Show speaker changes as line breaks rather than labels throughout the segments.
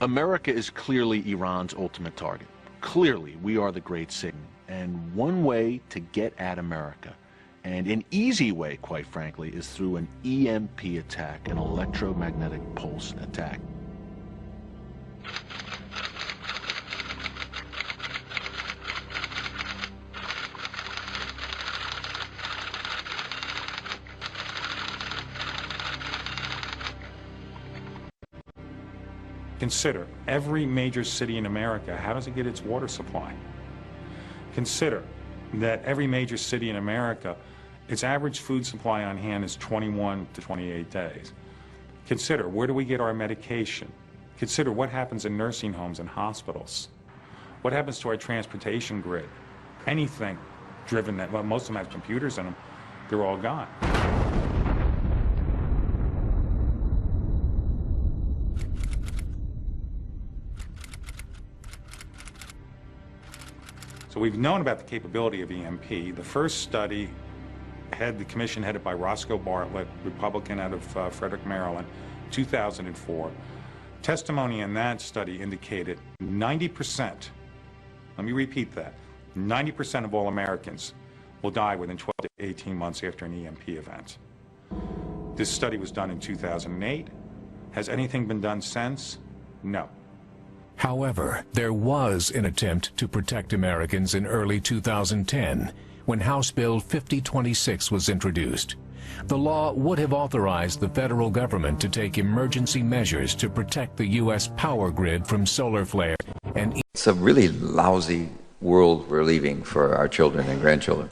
America is clearly Iran's ultimate target. Clearly, we are the great Satan. And one way to get at America, and an easy way, quite frankly, is through an EMP attack, an electromagnetic pulse attack.
Consider every major city in America, how does it get its water supply? Consider that every major city in America, its average food supply on hand is 21 to 28 days. Consider, where do we get our medication? Consider what happens in nursing homes and hospitals. What happens to our transportation grid? Anything driven that, well, most of them have computers in them, they're all gone. So we've known about the capability of EMP. The first study had the commission headed by Roscoe Bartlett, Republican out of Frederick, Maryland, 2004. Testimony in that study indicated 90%, let me repeat that, 90% of all Americans will die within 12 to 18 months after an EMP event. This study was done in 2008. Has anything been done since? No.
However, there was an attempt to protect Americans in early 2010 when House Bill 5026 was introduced. The law would have authorized the federal government to take emergency measures to protect the U.S. power grid from solar flares. And
it's a really lousy world we're leaving for our children and grandchildren.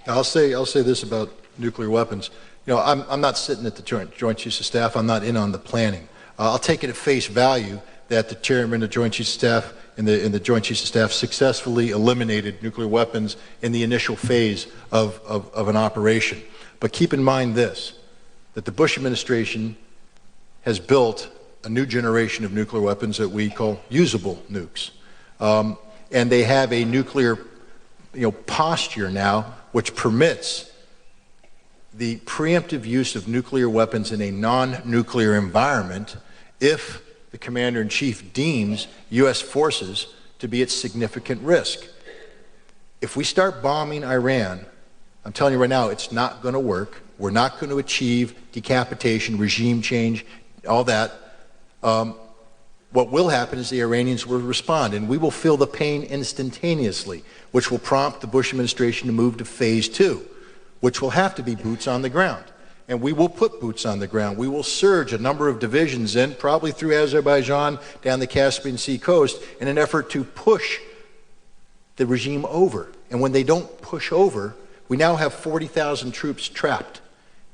I'll say this about nuclear weapons. You know, I'm not sitting at the Joint Chiefs of Staff. I'm not in on the planning. I'll take it at face value that the chairman of the Joint Chiefs of Staff and the Joint Chiefs of Staff successfully eliminated nuclear weapons in the initial phase of an operation. But keep in mind this, that the Bush administration has built a new generation of nuclear weapons that we call usable nukes. And they have a nuclear posture now which permits the preemptive use of nuclear weapons in a non-nuclear environment if the Commander-in-Chief deems U.S. forces to be at significant risk. If we start bombing Iran, I'm telling you right now, it's not going to work. We're not going to achieve decapitation, regime change, all that. What will happen is the Iranians will respond, and we will feel the pain instantaneously, which will prompt the Bush administration to move to phase 2, which will have to be boots on the ground. And we will put boots on the ground. We will surge a number of divisions in, probably through Azerbaijan, down the Caspian Sea coast, in an effort to push the regime over. And when they don't push over, we now have 40,000 troops trapped.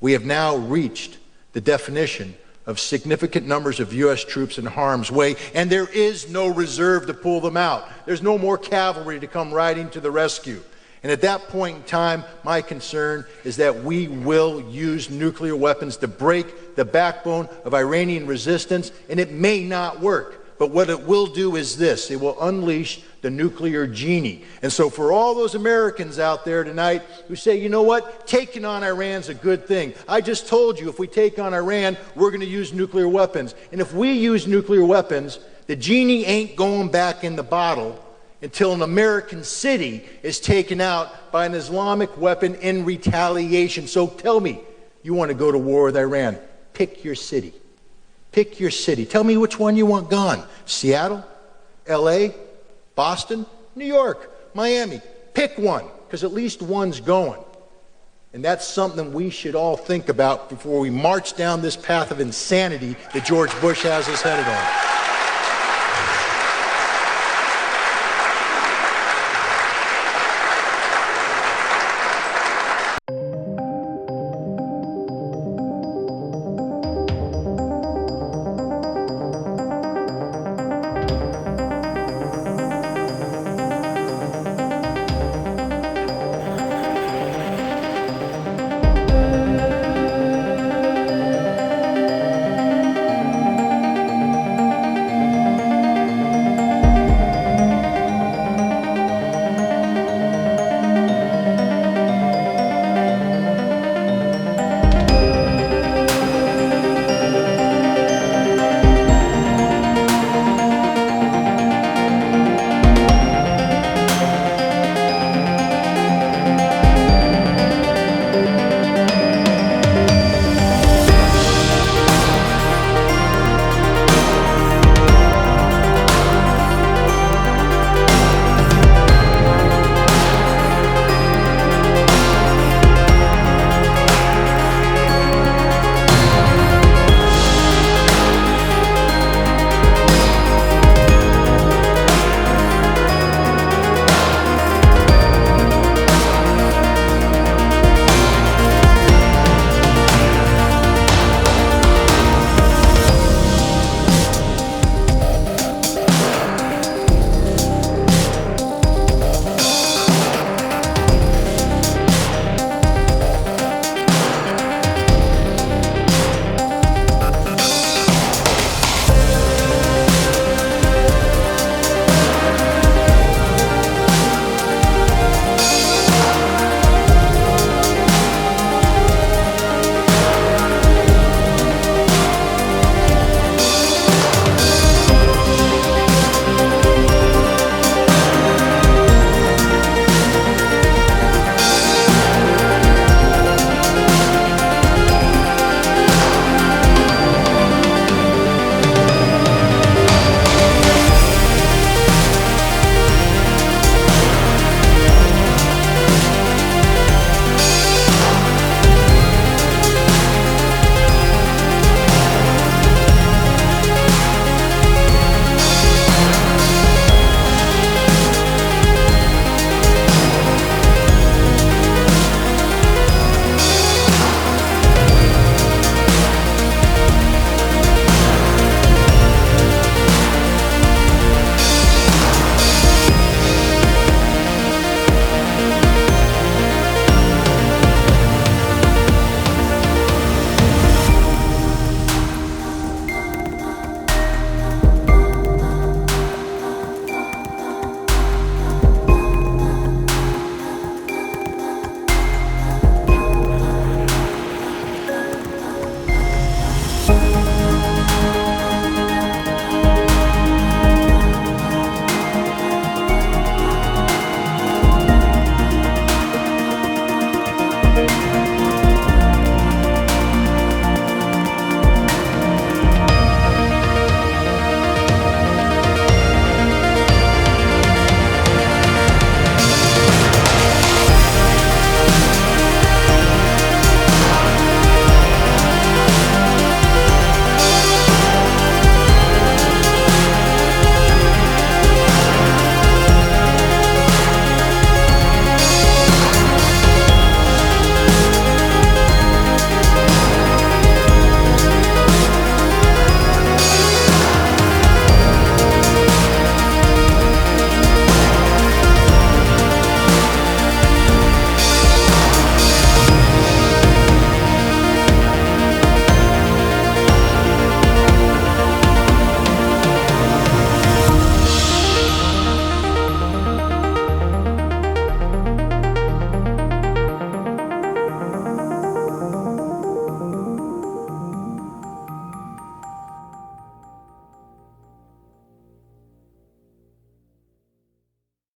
We have now reached the definition of significant numbers of U.S. troops in harm's way, and there is no reserve to pull them out. There's no more cavalry to come riding to the rescue. And at that point in time, my concern is that we will use nuclear weapons to break the backbone of Iranian resistance, and it may not work. But what it will do is this: it will unleash the nuclear genie. And so for all those Americans out there tonight who say, you know what, taking on Iran's a good thing. I just told you, if we take on Iran, we're going to use nuclear weapons. And if we use nuclear weapons, the genie ain't going back in the bottle until an American city is taken out by an Islamic weapon in retaliation. So tell me, you want to go to war with Iran, pick your city. Pick your city. Tell me which one you want gone. Seattle, LA, Boston, New York, Miami. Pick one, because at least one's going. And that's something we should all think about before we march down this path of insanity that George Bush has us headed on.